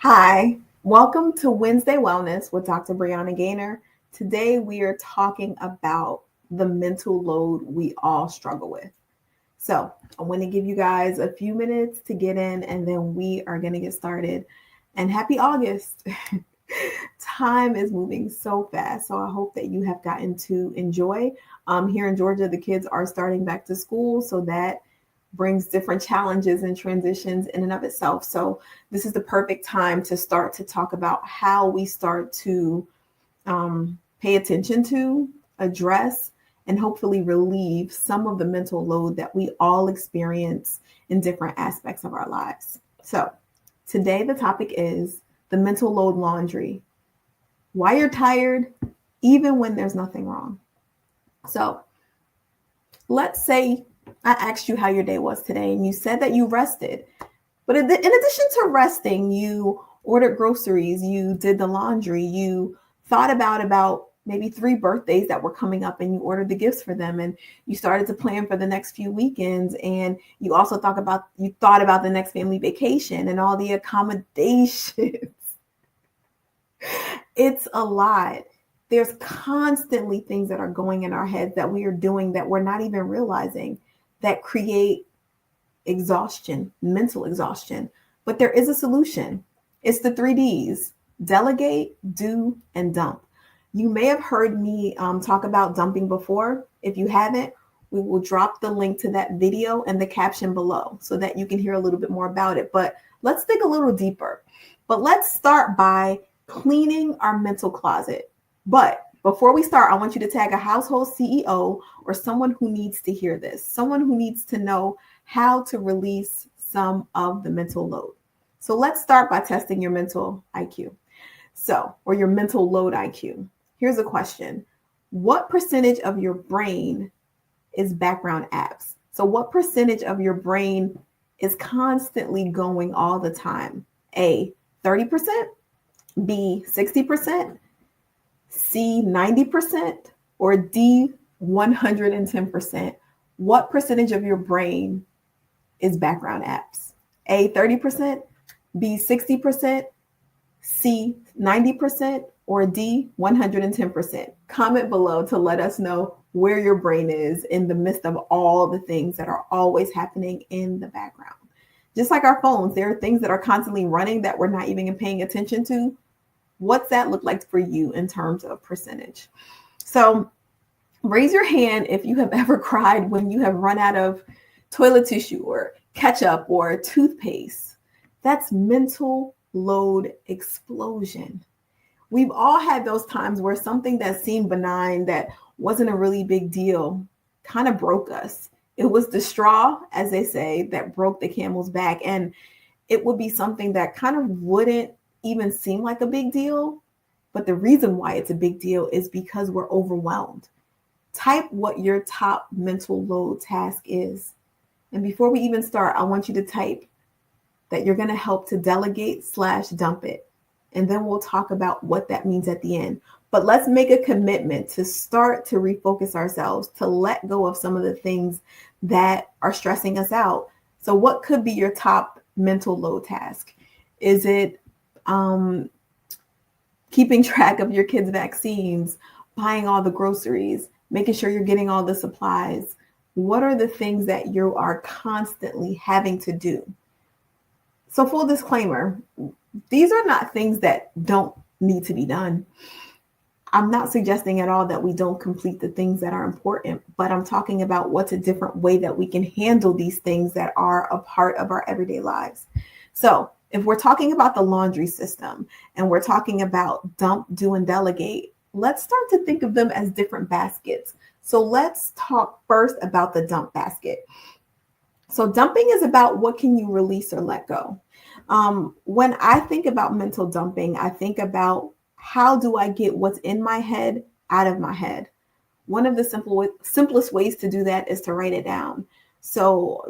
Hi, welcome to Wednesday Wellness with Dr. Brianna Gaynor. Today we are talking about the mental load we all struggle with. So I want to give you guys a few minutes to get in and then we are going to get started. And happy August. Time is moving so fast. So I hope that you have gotten to enjoy. Here in Georgia, the kids are starting back to school. So that brings different challenges and transitions in and of itself. So this is the perfect time to start to talk about how we start to pay attention to, address, and hopefully relieve some of the mental load that we all experience in different aspects of our lives. So today the topic is the mental load laundry. Why you're tired, even when there's nothing wrong. So let's say I asked you how your day was today and you said that you rested. But in addition to resting, you ordered groceries, you did the laundry, you thought about maybe 3 birthdays that were coming up and you ordered the gifts for them and you started to plan for the next few weekends, and you also thought about the next family vacation and all the accommodations. It's a lot. There's constantly things that are going in our heads that we are doing that we're not even realizing that create exhaustion, mental exhaustion. But there is a solution. It's the 3Ds: delegate, do, and dump. You may have heard me talk about dumping before. If you haven't, we will drop the link to that video and the caption below so that you can hear a little bit more about it. But let's dig a little deeper. But let's start by cleaning our mental closet. But before we start, I want you to tag a household CEO or someone who needs to hear this, someone who needs to know how to release some of the mental load. So let's start by testing your mental IQ. Or your mental load IQ. Here's a question. What percentage of your brain is background apps? So what percentage of your brain is constantly going all the time? A, 30%, B, 60%, C, 90%, or D, 110%. What percentage of your brain is background apps? A, 30%, B, 60%, C, 90%, or D, 110%. Comment below to let us know where your brain is in the midst of all the things that are always happening in the background. Just like our phones, there are things that are constantly running that we're not even paying attention to. What's that look like for you in terms of percentage? So raise your hand if you have ever cried when you have run out of toilet tissue or ketchup or toothpaste. That's mental load explosion. We've all had those times where something that seemed benign, that wasn't a really big deal, kind of broke us. It was the straw, as they say, that broke the camel's back. And it would be something that kind of wouldn't even seem like a big deal. But the reason why it's a big deal is because we're overwhelmed. Type what your top mental load task is. And before we even start, I want you to type that you're going to help to delegate/dump it. And then we'll talk about what that means at the end. But let's make a commitment to start to refocus ourselves, to let go of some of the things that are stressing us out. So what could be your top mental load task? Is it keeping track of your kids' vaccines, buying all the groceries, making sure you're getting all the supplies? What are the things that you are constantly having to do? So full disclaimer, these are not things that don't need to be done. I'm not suggesting at all that we don't complete the things that are important, but I'm talking about what's a different way that we can handle these things that are a part of our everyday lives. So if we're talking about the laundry system and we're talking about dump, do, and delegate, let's start to think of them as different baskets. So let's talk first about the dump basket. So dumping is about what can you release or let go. When I think about mental dumping, I think about how do I get what's in my head out of my head. One of the simplest ways to do that is to write it down. So,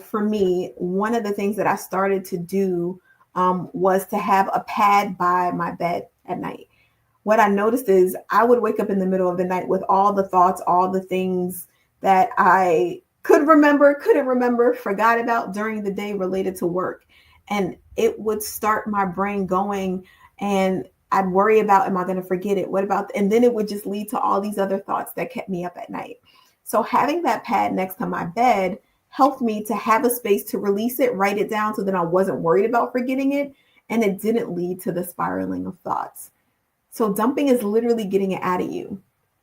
for me, one of the things that I started to do was to have a pad by my bed at night. What I noticed is I would wake up in the middle of the night with all the thoughts, all the things that I could remember, couldn't remember, forgot about during the day related to work. And it would start my brain going, and I'd worry about, am I going to forget it? What about, and then it would just lead to all these other thoughts that kept me up at night. So having that pad next to my bed helped me to have a space to release it, write it down so that I wasn't worried about forgetting it. And it didn't lead to the spiraling of thoughts. So dumping is literally getting it out of you.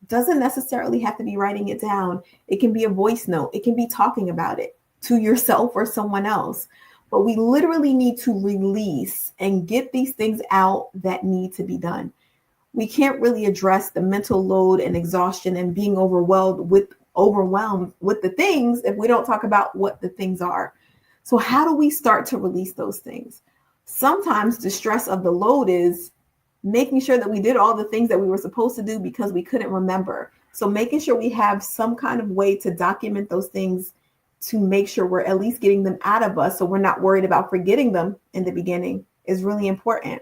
Doesn't necessarily have to be writing it down. It can be a voice note. It can be talking about it to yourself or someone else. But we literally need to release and get these things out that need to be done. We can't really address the mental load and exhaustion and being overwhelmed with the things if we don't talk about what the things are. So how do we start to release those things? Sometimes the stress of the load is making sure that we did all the things that we were supposed to do because we couldn't remember. So making sure we have some kind of way to document those things to make sure we're at least getting them out of us so we're not worried about forgetting them in the beginning is really important.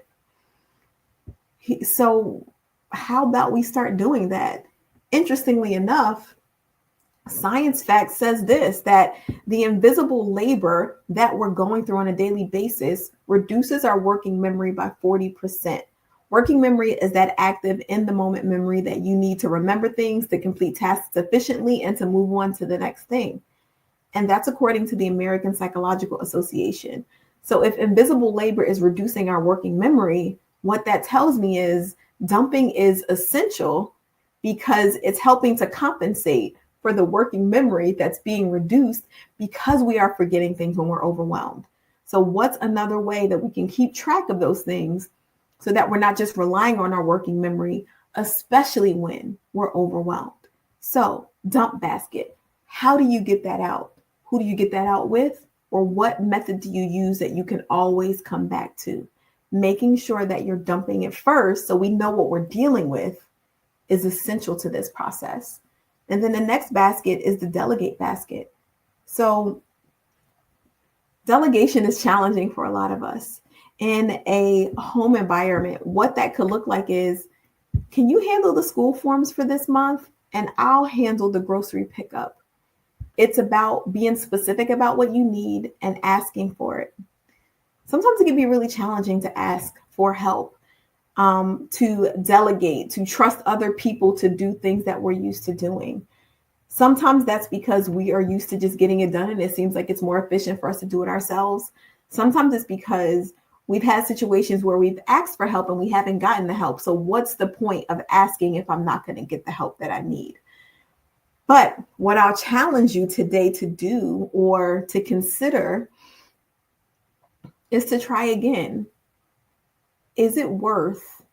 So how about we start doing that? Interestingly enough, science fact says this, that the invisible labor that we're going through on a daily basis reduces our working memory by 40%. Working memory is that active in the moment memory that you need to remember things, to complete tasks efficiently, and to move on to the next thing. And that's according to the American Psychological Association. So if invisible labor is reducing our working memory, what that tells me is dumping is essential because it's helping to compensate for the working memory that's being reduced because we are forgetting things when we're overwhelmed. So what's another way that we can keep track of those things so that we're not just relying on our working memory, especially when we're overwhelmed? So dump basket. How do you get that out? Who do you get that out with? Or what method do you use that you can always come back to? Making sure that you're dumping it first so we know what we're dealing with is essential to this process. And then the next basket is the delegate basket. So delegation is challenging for a lot of us. In a home environment, what that could look like is, can you handle the school forms for this month? And I'll handle the grocery pickup. It's about being specific about what you need and asking for it. Sometimes it can be really challenging to ask for help, to delegate, to trust other people to do things that we're used to doing. Sometimes that's because we are used to just getting it done and it seems like it's more efficient for us to do it ourselves. Sometimes it's because we've had situations where we've asked for help and we haven't gotten the help. So what's the point of asking if I'm not going to get the help that I need? But what I'll challenge you today to do or to consider is to try again. Is it worth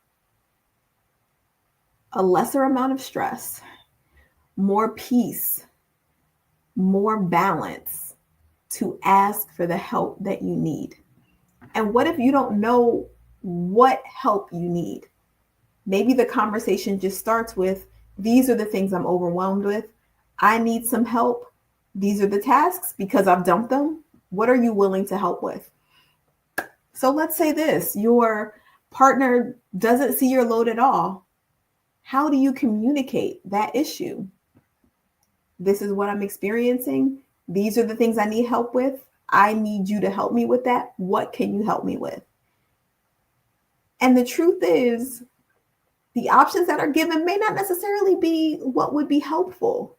a lesser amount of stress, more peace, more balance to ask for the help that you need? And what if you don't know what help you need? Maybe the conversation just starts with, these are the things I'm overwhelmed with. I need some help. These are the tasks because I've dumped them. What are you willing to help with? So let's say this, your partner doesn't see your load at all. How do you communicate that issue? This is what I'm experiencing. These are the things I need help with. I need you to help me with that. What can you help me with? And the truth is, the options that are given may not necessarily be what would be helpful.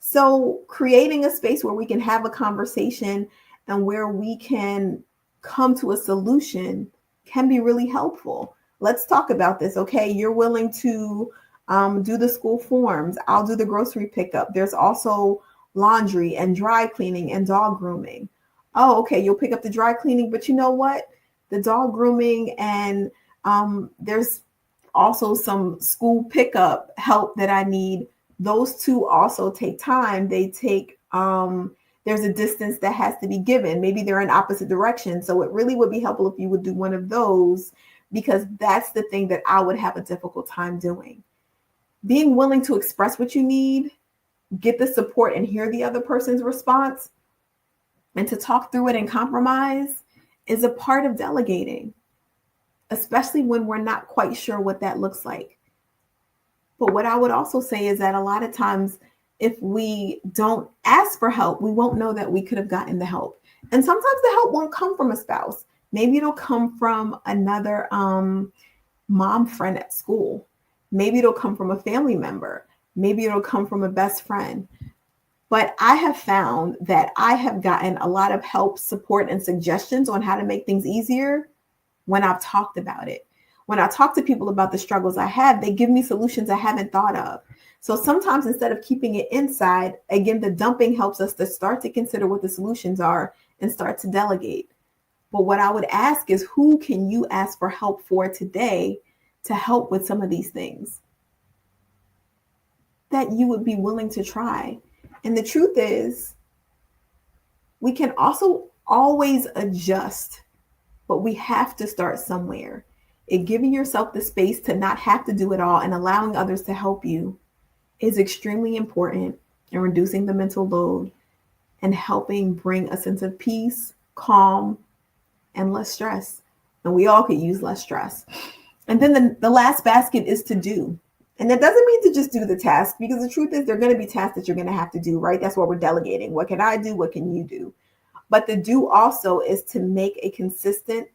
So creating a space where we can have a conversation and where we can come to a solution can be really helpful. Let's talk about this. Okay, you're willing to do the school forms. I'll do the grocery pickup. There's also laundry and dry cleaning and dog grooming. Oh, okay, you'll pick up the dry cleaning, but you know what? The dog grooming and there's also some school pickup help that I need. Those two also take time. They take, there's a distance that has to be given. Maybe they're in opposite directions. So it really would be helpful if you would do one of those, because that's the thing that I would have a difficult time doing. Being willing to express what you need, get the support and hear the other person's response, and to talk through it and compromise is a part of delegating, especially when we're not quite sure what that looks like. But what I would also say is that a lot of times, if we don't ask for help, we won't know that we could have gotten the help. And sometimes the help won't come from a spouse. Maybe it'll come from another mom friend at school. Maybe it'll come from a family member. Maybe it'll come from a best friend. But I have found that I have gotten a lot of help, support, and suggestions on how to make things easier when I've talked about it. When I talk to people about the struggles I have, they give me solutions I haven't thought of. So sometimes instead of keeping it inside, again, the dumping helps us to start to consider what the solutions are and start to delegate. But what I would ask is, who can you ask for help for today to help with some of these things that you would be willing to try? And the truth is, we can also always adjust, but we have to start somewhere. And giving yourself the space to not have to do it all and allowing others to help you is extremely important in reducing the mental load and helping bring a sense of peace, calm, and less stress. And we all could use less stress. And then the last basket is to do. And that doesn't mean to just do the task, because the truth is there are going to be tasks that you're going to have to do, right? That's what we're delegating. What can I do? What can you do? But the do also is to make a consistent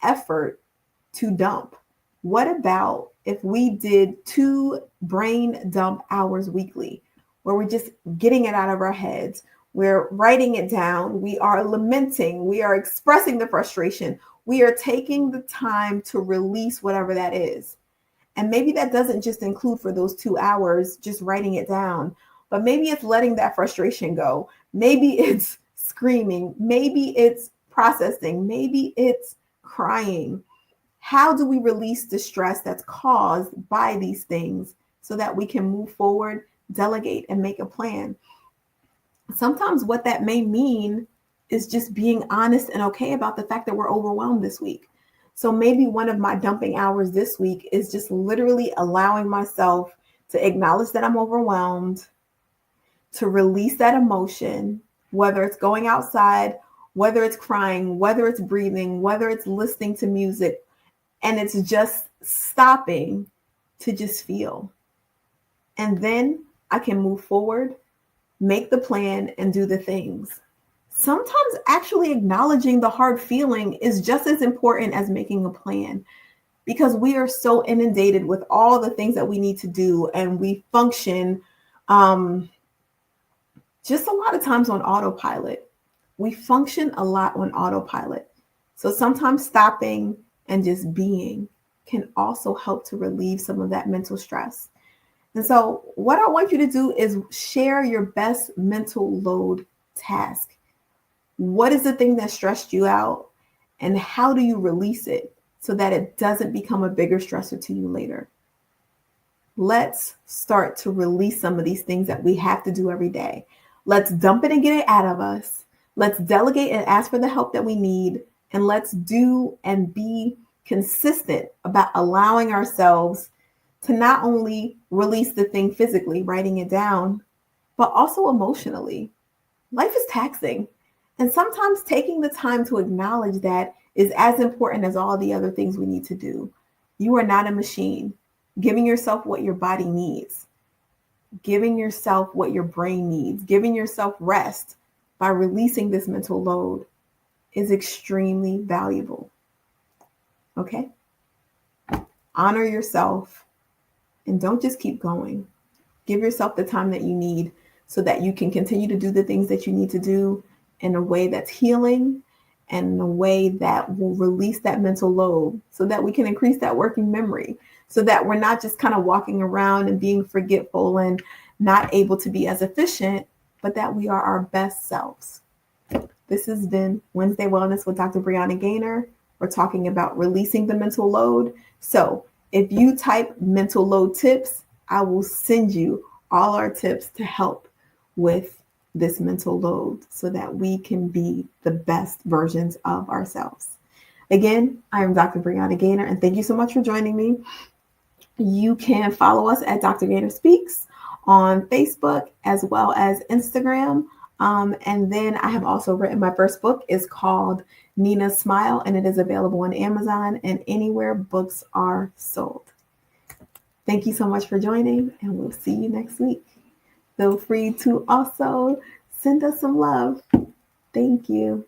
effort to dump. What about if we did 2 brain dump hours weekly, where we're just getting it out of our heads? We're writing it down. We are lamenting. We are expressing the frustration. We are taking the time to release whatever that is. And maybe that doesn't just include for those 2 hours, just writing it down, but maybe it's letting that frustration go. Maybe it's screaming. Maybe it's processing. Maybe it's crying. How do we release the stress that's caused by these things so that we can move forward, delegate, and make a plan? Sometimes what that may mean is just being honest and okay about the fact that we're overwhelmed this week. So maybe one of my dumping hours this week is just literally allowing myself to acknowledge that I'm overwhelmed, to release that emotion, whether it's going outside, whether it's crying, whether it's breathing, whether it's listening to music, and it's just stopping to just feel. And then I can move forward, make the plan, and do the things. Sometimes actually acknowledging the hard feeling is just as important as making a plan, because we are so inundated with all the things that we need to do, and we function just a lot of times on autopilot. We function a lot on autopilot. So sometimes stopping and just being can also help to relieve some of that mental stress. And so what I want you to do is share your best mental load task. What is the thing that stressed you out, and how do you release it so that it doesn't become a bigger stressor to you later? Let's start to release some of these things that we have to do every day. Let's dump it and get it out of us. Let's delegate and ask for the help that we need. And let's do and be consistent about allowing ourselves to not only release the thing physically, writing it down, but also emotionally. Life is taxing. And sometimes taking the time to acknowledge that is as important as all the other things we need to do. You are not a machine. Giving yourself what your body needs, giving yourself what your brain needs, giving yourself rest by releasing this mental load is extremely valuable. Okay? Honor yourself and don't just keep going. Give yourself the time that you need so that you can continue to do the things that you need to do in a way that's healing and in a way that will release that mental load so that we can increase that working memory, so that we're not just kind of walking around and being forgetful and not able to be as efficient, but that we are our best selves. This has been Wednesday Wellness with Dr. Brianna Gaynor. We're talking about releasing the mental load. So if you type mental load tips, I will send you all our tips to help with this mental load so that we can be the best versions of ourselves. Again, I am Dr. Brianna Gaynor, and thank you so much for joining me. You can follow us at Dr. Gaynor Speaks on Facebook as well as Instagram. And then I have also written my first book. Is called Nina's Smile, and it is available on Amazon and anywhere books are sold. Thank you so much for joining, and we'll see you next week. Feel free to also send us some love. Thank you.